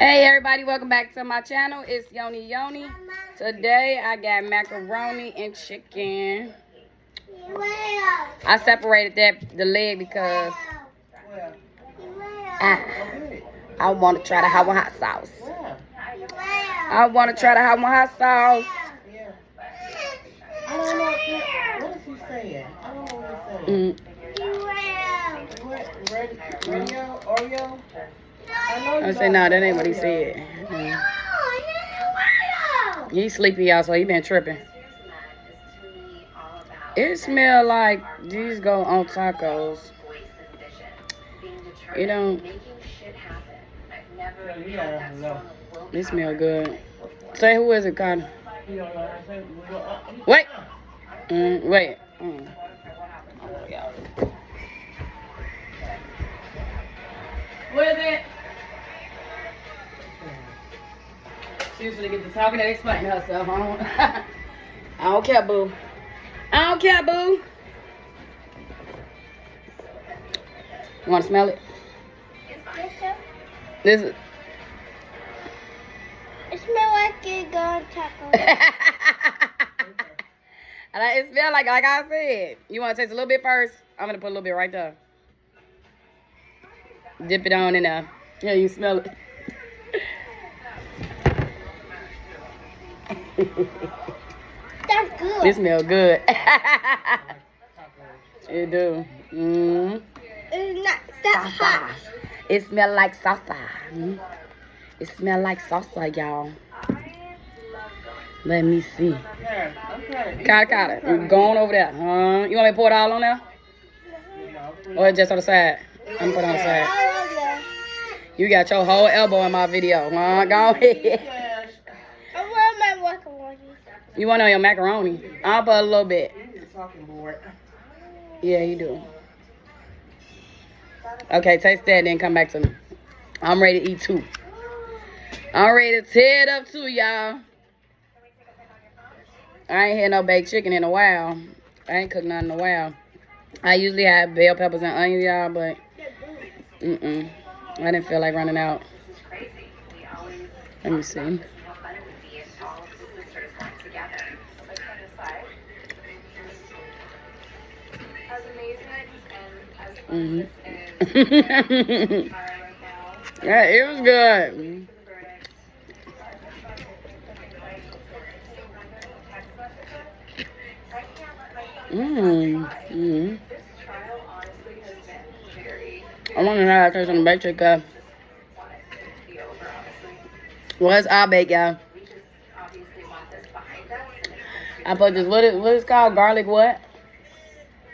Hey everybody, welcome back to my channel. It's Yoni. Today I got macaroni and chicken. I separated the leg because I want to try the hot sauce. I want to try the hot sauce. I don't know what is he saying. I don't know what he's saying. Oreo? I said, no, that ain't what he said. He's sleepy, y'all, so he been tripping. It smell like these go on tacos. It don't. It smell good. Say, who is it, Connor? Wait. Wait. What is it? She usually get to talking and explaining herself. I don't care, boo. I don't care, boo. You want to smell it? This is. It smells like it gone taco. It smells like I said. You want to taste a little bit first? I'm going to put a little bit right there. Dip it on in there. Yeah, you smell it. That's good. It smells good. It do. It's not that hot. It smells like salsa. It smells like salsa, y'all. Let me see. Got it. Go on over there. You want me to pour it all on there? Or just on the side? I'm put it on the side. You got your whole elbow in my video. Go ahead. I want my macaroni. You want on your macaroni? I'll put a little bit. Yeah, you do. Okay, taste that, then come back to me. I'm ready to eat too. I'm ready to tear it up too, y'all. I ain't had no baked chicken in a while. I ain't cooked nothing in a while. I usually have bell peppers and onions, y'all, but I didn't feel like running out. Let me see. Yeah, it was good. I want to know how to taste some baked chicken. Well, it's all baked, y'all. I put this, what is called? Garlic what?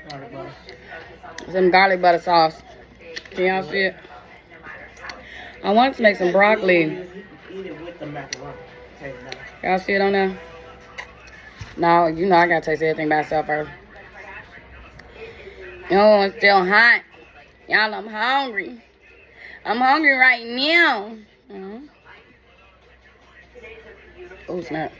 Garlic butter. Some garlic butter sauce. Can y'all see it? I want to make some broccoli. Eat it with the macaroni. Y'all see it on there? No, you know I gotta taste everything by itself first. Oh, it's still hot. Y'all, I'm hungry. I'm hungry right now. Oh, snap.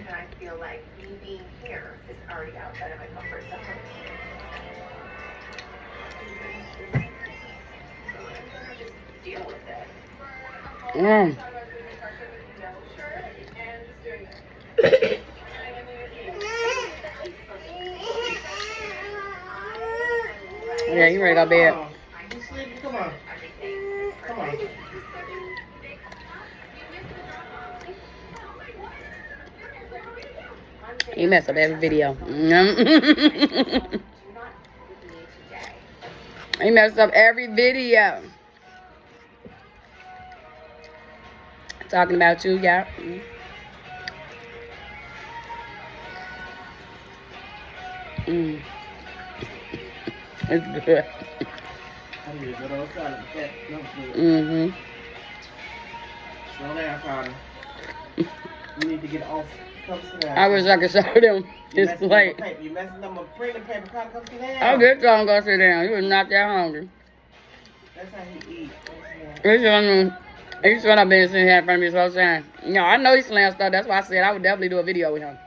I feel like me being here is already outside of my comfort zone. Just deal with it. Yeah, you ready to go to bed? Come on. Come on. He messed up every video. He messed up every video. Talking about you, y'all. It's good. Slow down, Father. You need to get off. I wish I could show them this plate. You messing up my printing paper. Come sit down. I'll get y'all and go sit down. You was not that hungry. That's how he eats. It's on He should have been sitting here in front of me so time. No, I know he slams stuff. That's why I said I would definitely do a video with him.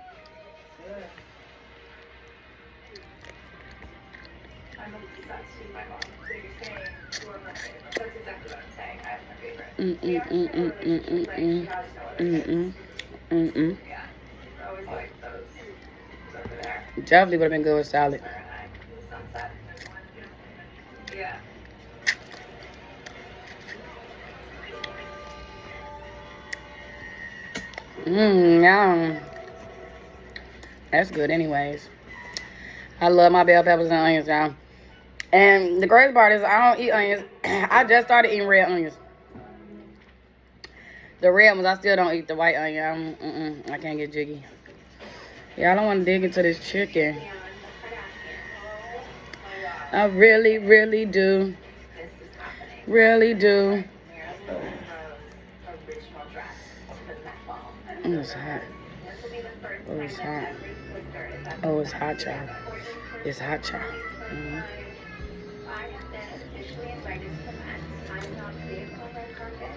I'm obsessed with my mom. So you're saying your birthday. That's exactly what I'm saying. I have my favorite. Yeah. I always like those over there. Definitely would have been good with salad. Sunset. Yeah. Yum. That's good anyways. I love my bell peppers and onions, y'all. And the crazy part is I don't eat onions. I just started eating red onions. The red ones, I still don't eat the white onion. I can't get jiggy. Yeah, I don't want to dig into this chicken. I really, really do. Really do. Oh, it's hot. Oh, it's hot. Oh, it's hot, y'all. It's hot, y'all. Mm-hmm. I have been officially invited to the Met. I'm not vehicle red carpet.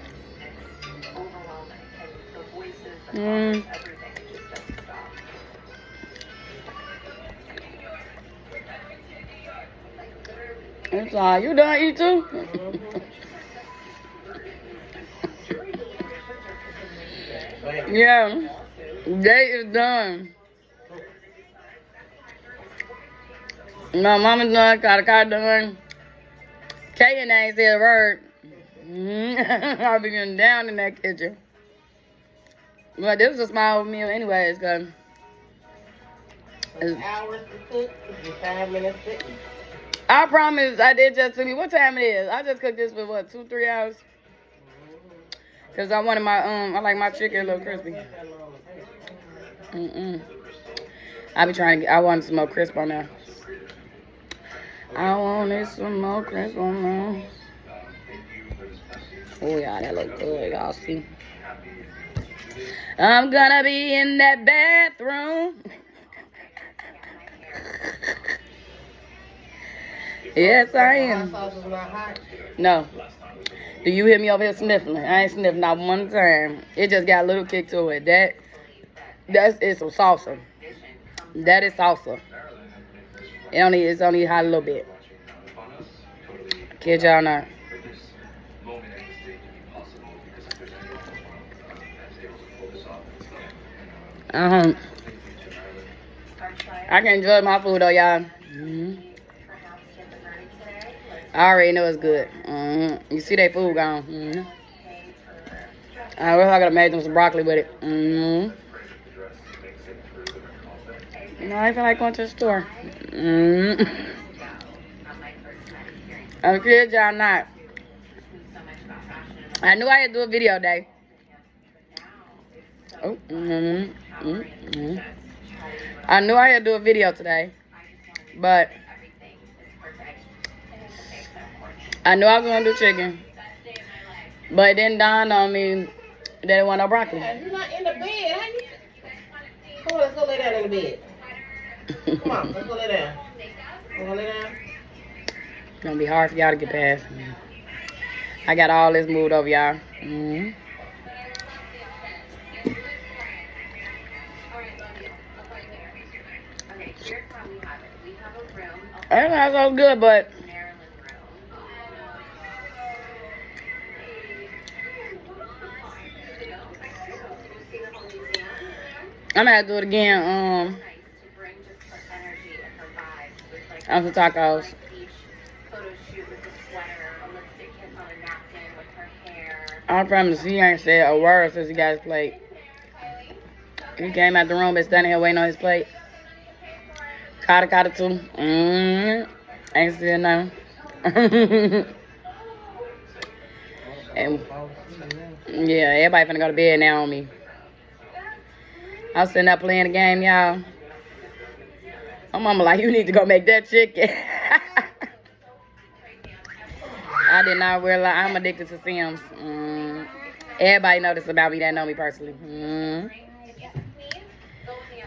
It's overwhelming. And the voices, the comments, everything, it just doesn't stop. It's all you done eat too? Yeah. Day is done. My mama's done, got a car done. Kaden ain't said a word. I'll be getting down in that kitchen. But this is a small meal anyways, cause It's hours to cook, 5 minutes to eat. I promise I did just to me. What time it is? I just cooked this for what, 2-3 hours? Cause I wanted my I like my chicken a little crispy. I be trying to I want some more crisp on there. I wanted some more crisp on there. Oh yeah, that look good, y'all see. I'm gonna be in that bathroom. Yes, I am. Hot sauce is not hot. No. Do you hear me over here sniffling? I ain't sniffing not one time. It just got a little kick to it. That's some salsa. That is salsa. It's only hot a little bit. Kid y'all not. I can enjoy my food though, y'all. I already know it's good. You see that food gone. I gotta make them some broccoli with it. No, I feel like going to the store. I'm kid y'all not. I knew I had to do a video day. Oh, I knew I had to do a video today, but I knew I was gonna do chicken, but it didn't dawn on me that it wasn't no broccoli. You're not in the bed, how you? Come on, let's go lay down in the bed. Come on, let's go lay down. Wanna lay down? It's gonna be hard for y'all to get past. I got all this moved over, y'all. That's so good, but I'm gonna have to do it again. On some tacos. I promise he ain't said a word since he got his plate. He came out the room and standing here waiting on his plate. Kata too. Ain't said nothing. And yeah, everybody finna go to bed now on me. I was sitting there playing the game, y'all. My mama like, you need to go make that chicken. I did not realize I'm addicted to Sims. Everybody know this about me that know me personally.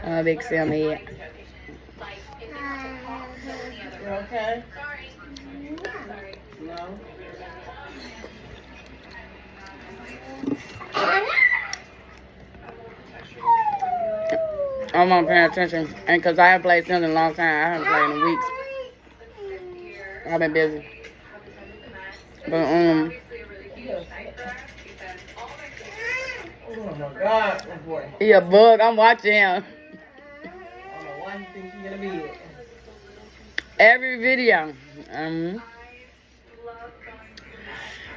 I'm a big Sim head. You okay? No. I'm not paying attention. And because I haven't played Sims in a long time. I haven't played in weeks. I've been busy. But, Oh my God, my boy. he a bug. I'm watching him. I don't know why he thinks he's gonna be it. Every video.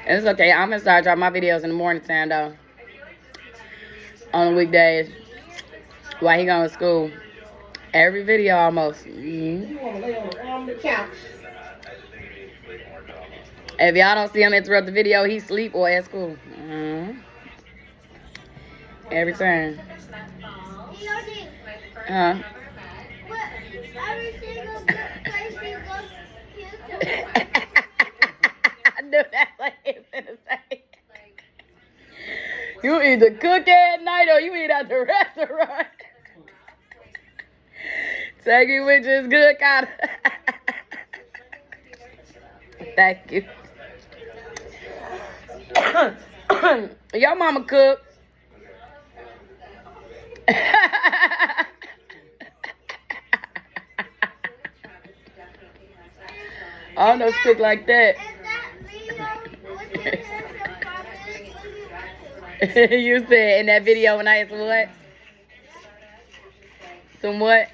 It's okay. I'm gonna start dropping my videos in the morning time though. On the weekdays. While he going to school. Every video almost. You wanna lay on the couch. If y'all don't see him interrupt the video, he sleep or at school. Every time. Huh? Every single place you go to. I knew that's what he was gonna say. You either cook at night or you eat at the restaurant. Take it with you, it's good, Carter. Thank you. Your mama cook. I don't know if she cook like that. You said in that video when I asked what? Some what?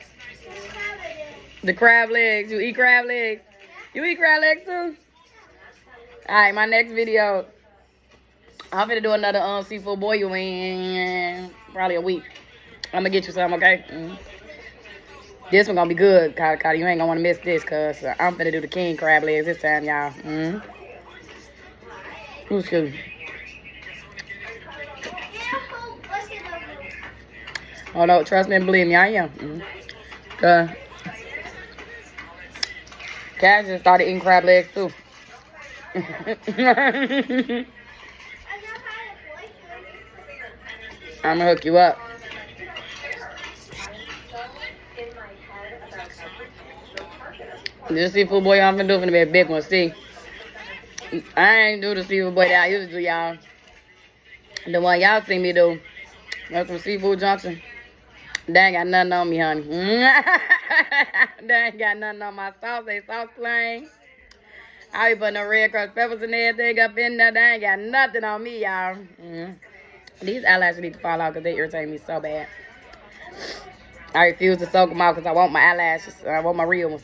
The crab legs. You eat crab legs? You eat crab legs too? Alright, my next video, I'm gonna do another seafood boil in probably a week. I'm gonna get you some, okay? This one gonna be good, Carter. You ain't gonna wanna miss this, cause I'm finna do the king crab legs this time, y'all. Who's good? Oh no, trust me and believe me, I am. Cash just started eating crab legs too. I'm gonna hook you up. This seafood boy I'm finna do finna be a big one. See, I ain't do the seafood boy that I used to do, y'all. The one y'all see me do. That's from Seafood Junction. They ain't got nothing on me, honey. They ain't got nothing on my sauce. They sauce plain. I be putting the red crushed peppers and everything up in there. They ain't got nothing on me, y'all. These eyelashes need to fall out because they irritate me so bad. I refuse to soak them out because I want my eyelashes. I want my real ones.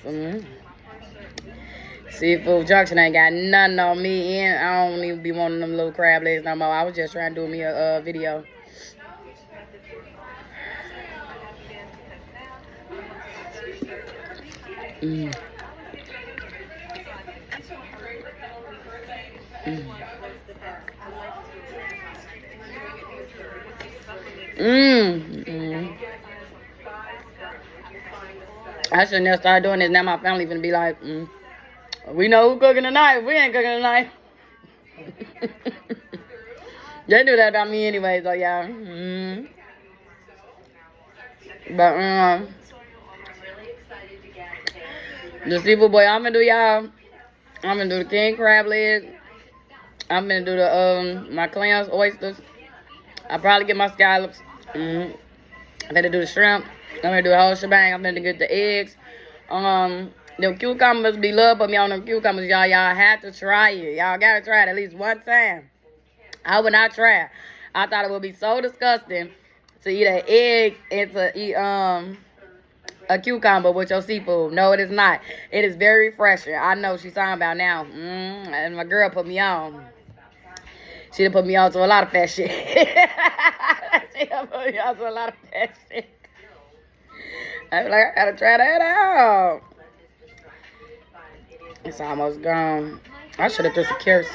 Seafood Junction ain't got nothing on me. And I don't even be wanting them little crab legs no more. I was just trying to do me a video. I shouldn't have started doing this. Now my family gonna be like, we know who cooking tonight. We ain't cooking tonight. They knew that about me anyway, so yeah. But the seafood boy, I'm gonna do y'all. I'm gonna do the king crab leg. I'm gonna do the my clams, oysters. I'll probably get my scallops. I'm gonna do the shrimp. I'm gonna do the whole shebang. I'm gonna get the eggs. Them cucumbers be love, put me on them cucumbers, y'all. Y'all have to try it. Y'all gotta try it at least one time. I would not try it. I thought it would be so disgusting to eat an egg and to eat a cucumber with your seafood. No, it is not. It is very refreshing. I know what she's talking about now. And my girl put me on. She done put me on to a lot of fat shit. She done put me on to a lot of fat shit. I be like, I gotta try that out. It's almost gone. I should have threw some carrots.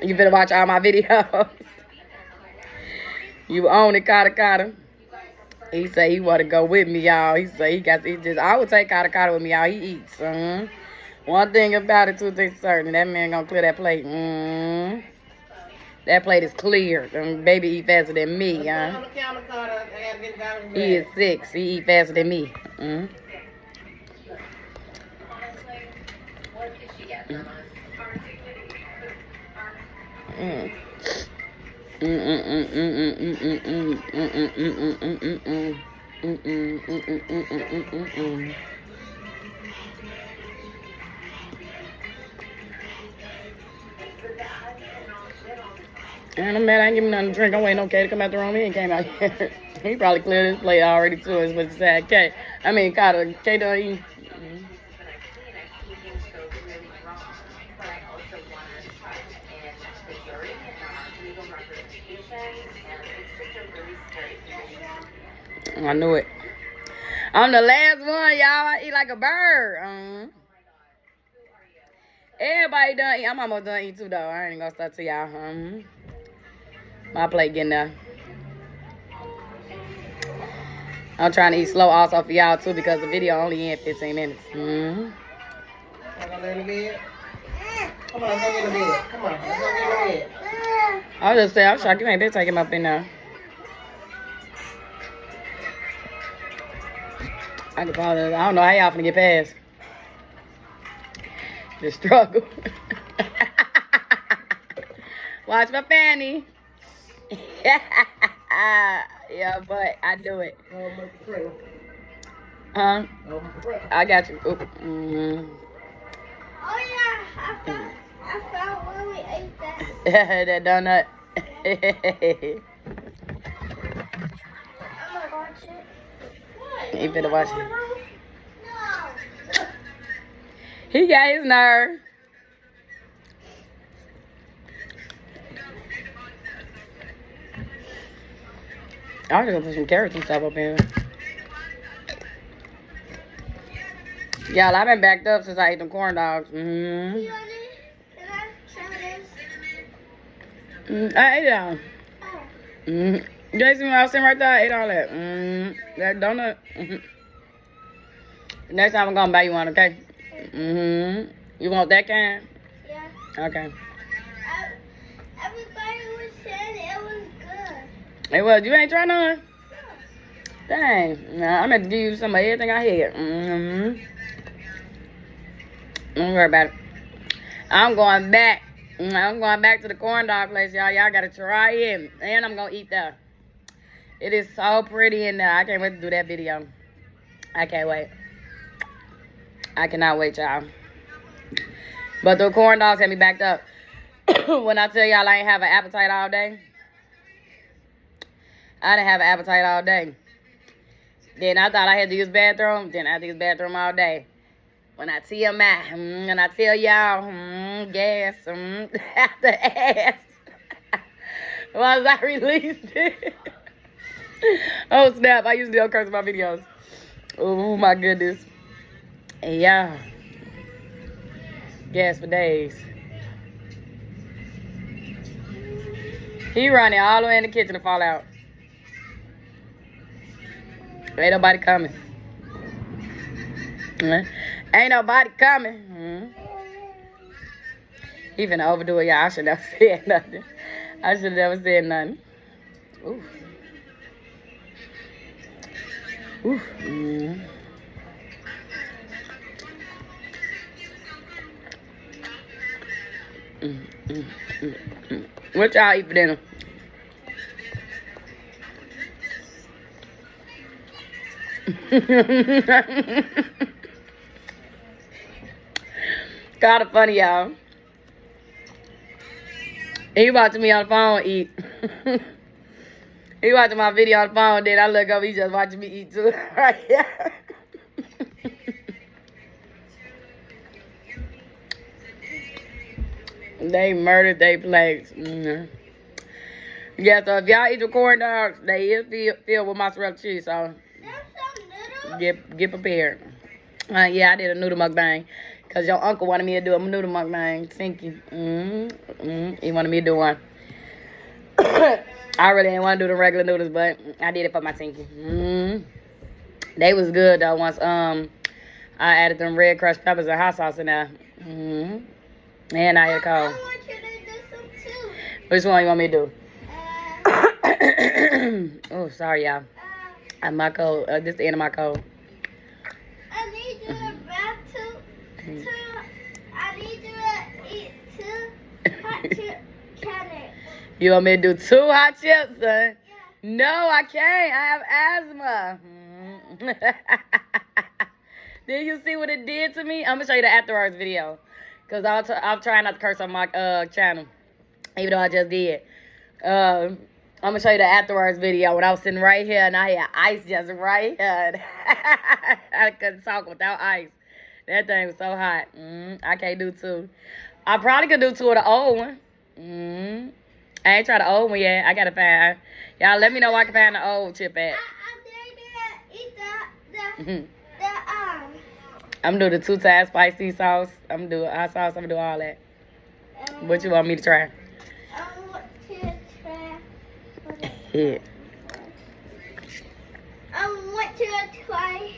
You better watch all my videos. You own it, Carter. He say he want to go with me, y'all. He say I would take Carter with me, y'all. He eats. One thing about it, two things certain. That man gonna clear that plate. That plate is clear. Baby eat faster than me, y'all. He is 6. He eat faster than me. And I'm mad I ain't give me nothing to drink. I'm waiting on Kay to come out the room. He ain't came out yet. He probably cleared his plate already too. Is what he said. Kay. I mean, Carter. Kay done eating. But I also want to trust in the jury and our legal representation, and it's just a really scary position. I knew it. I'm the last one, y'all. I eat like a bird. Everybody done eat. I'm almost done eating too, though. I ain't gonna start to y'all. My plate getting there. I'm trying to eat slow also for y'all, too, because the video only in 15 minutes. I'm gonna lay in the bed. Come on, let's go get in the bed. Come on, let's go get in the bed. I was just saying, I'm shocked you ain't been taking him up in there. I can probably, I don't know how y'all finna get past the struggle. Watch my fanny. Yeah, but I do it. I got you. Oop. Oh yeah, I found where we ate that. That donut. I'm gonna watch it. He finna watch it. No. He got his nerve. I was gonna put some carrots and stuff up in. Y'all, I've been backed up since I ate them corn dogs. Can I try this? I ate it all. Oh. Jason, I was sitting right there, I ate all that. That donut. Next time I'm gonna buy you one, okay? You want that kind? Yeah. Okay. Everybody was saying it was good. Hey, well, you ain't trying none? Dang. Nah, I'm gonna give you some of everything I had. Don't worry about it. I'm going back. I'm going back to the corn dog place, y'all. Y'all gotta try it. And I'm gonna eat that. It is so pretty in there. I can't wait to do that video. I can't wait. I cannot wait, y'all. But the corn dogs had me backed up. When I tell y'all I ain't have an appetite all day. I didn't have an appetite all day. Then I thought I had to use the bathroom. Then I had to use the bathroom all day. When I tell my, and I tell y'all, gas, after ass. Once I released it. Oh, snap. I usually don't curse in my videos. Oh, my goodness. And yeah. Gas for days. He running all the way in the kitchen to fall out. Ain't nobody coming. Ain't nobody coming. He finna overdo it, y'all. I should never said nothing. I should never said nothing. Ooh. Ooh. What y'all eat for dinner? Kinda funny, y'all. He watching me on the phone eat. He watching my video on the phone, then I look up, he just watching me eat too. Right here. They murdered their plates. Yeah, so if y'all eat your corn dogs, they is filled with mozzarella cheese, so get prepared. Yeah, I did a noodle mukbang. Because your uncle wanted me to do a noodle mukbang. Thank you. He wanted me to do one. I really didn't want to do the regular noodles, but I did it for my Tinky. They was good, though, once I added them red crushed peppers and hot sauce in there. And I had a cold. I want you to do some too. Which one you want me to do? Oh, sorry, y'all. My cold. This is the end of my cold. I need you to wrap two. I need you to eat two hot chip candies. You want me to do 2 hot chips, son? No, I can't. I have asthma. Did you see what it did to me? I'm gonna show you the afterwards video, cause I'll try not to curse on my channel, even though I just did. I'm gonna show you the afterwards video when I was sitting right here and I had ice just right here. I couldn't talk without ice. That thing was so hot. I can't do 2. I probably could do 2 of the old one. I ain't tried the old one yet. I gotta find. Y'all let me know where I can find the old chip at. I'm gonna do the 2 times spicy sauce. I'm gonna do hot sauce. I'm gonna do all that. What you want me to try? I want to try. Yeah. I want to try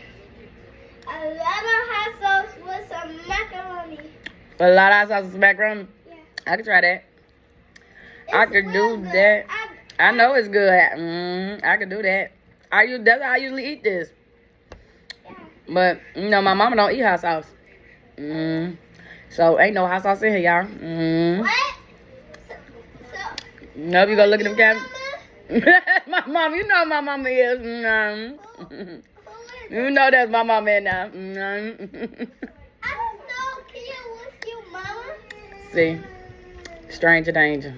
a lot of hot sauce with some macaroni. A lot of hot sauce with macaroni. Yeah. I can try that. I It's could real do good. that. I know it's good. I could do that. That's how I usually eat this. Yeah. But you know, my mama don't eat hot sauce. So ain't no hot sauce in here, y'all. What? So, Nope, you go look at them Mama, cameras. My mom, you know my mama is. who is You know that's my mama in now. I don't know. Can you with you, Mama? See, stranger danger.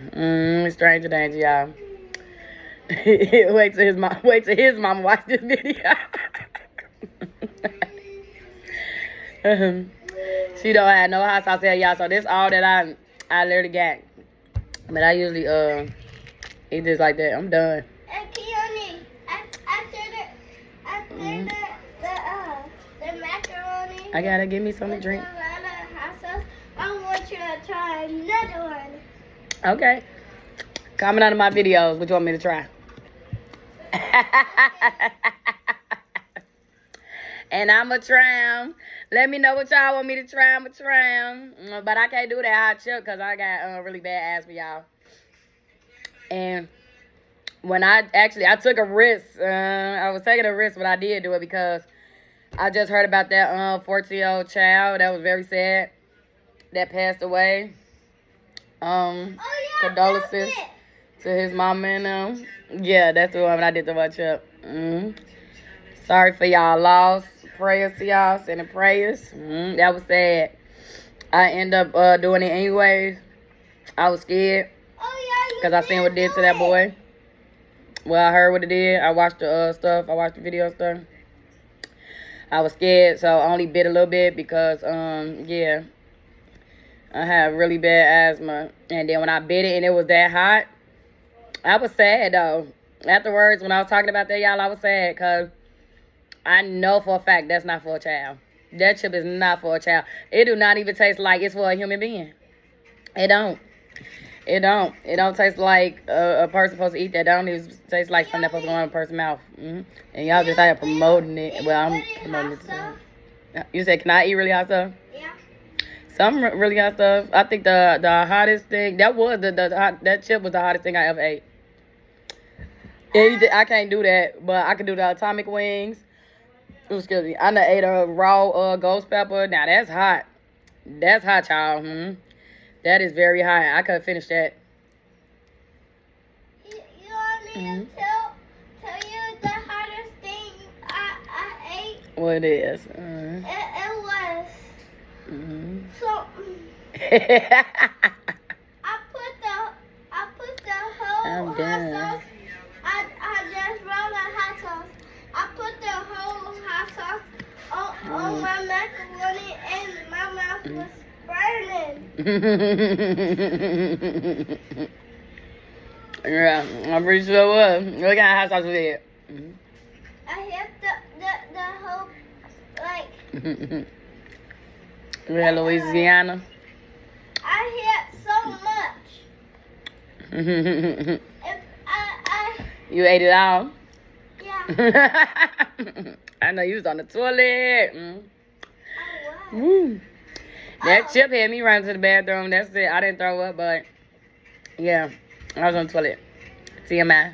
Stranger danger, y'all. Wait till his mama watch this video. She don't have no hot sauce here, y'all. So this all that I literally got. But I usually eat this like that. I'm done. And Keone, after the macaroni. I gotta give me something to drink. A lot of hot sauce. I want you to try another one. Okay. Comment under my videos what you want me to try. And I'ma try 'em. Let me know what y'all want me to try. I'ma try 'em. But I can't do that hot chip because I got really bad asthma, y'all. And when I took a risk. I was taking a risk, but I did do it because I just heard about that 14-year-old child that was very sad that passed away. Oh, yeah. Condolences to his mama and them. Yeah, that's the one when I did the hot chip. Sorry for y'all loss. Prayers to y'all. Sending prayers. That was sad. I end up doing it anyways. I was scared Oh, yeah. because I seen what it did to that boy. Well, I heard what it did. I watched the stuff. I watched the video stuff. I was scared, so I only bit a little bit because, yeah, I have really bad asthma. And then when I bit it and it was that hot, I was sad, though. Afterwards, when I was talking about that, y'all, I was sad because I know for a fact that's not for a child. That chip is not for a child. It do not even taste like it's for a human being. It don't. It don't. It don't taste like a person supposed to eat that. It don't even taste like something that's supposed to go in a person's mouth. And y'all just out here promoting it. Well, I'm promoting it too. You said, can I eat really hot stuff? Yeah. Some really hot stuff. I think the hottest thing, that was that chip was the hottest thing I ever ate. I can't do that, but I can do the atomic wings. Excuse me. I done ate a raw ghost pepper. Now that's hot. That's hot, y'all. That is very hot. I could finish that. You want me to tell you the hottest thing I ate? What it is? It was so. I put the whole I'm hot done. sauce. I just rolled the hot sauce. I put the whole hot sauce on my macaroni and my mouth was burning. Yeah, I'm pretty sure it was. What kind of hot sauce was it? I hit the whole like. We had Louisiana. I hit so much. If I You ate it all? yeah. I know you was on the toilet. I was. That chip had me running to the bathroom. That's it. I didn't throw up, but yeah, I was on the toilet. TMI.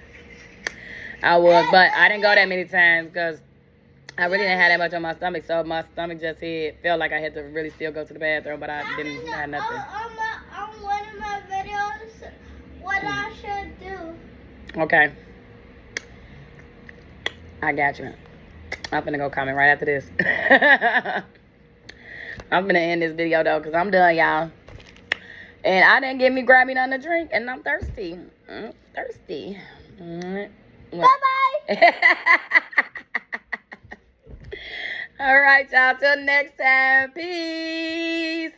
I was, but I didn't go that many times because I really didn't have that much on my stomach. So my stomach just felt like I had to really still go to the bathroom, but I didn't have nothing. On one of my videos, when what I should do. Okay. I got you. I'm finna go comment right after this. I'm finna end this video though, because I'm done, y'all. And I didn't grab me nothing to drink, and I'm thirsty. Thirsty. Bye-bye. All right, y'all. Till next time. Peace.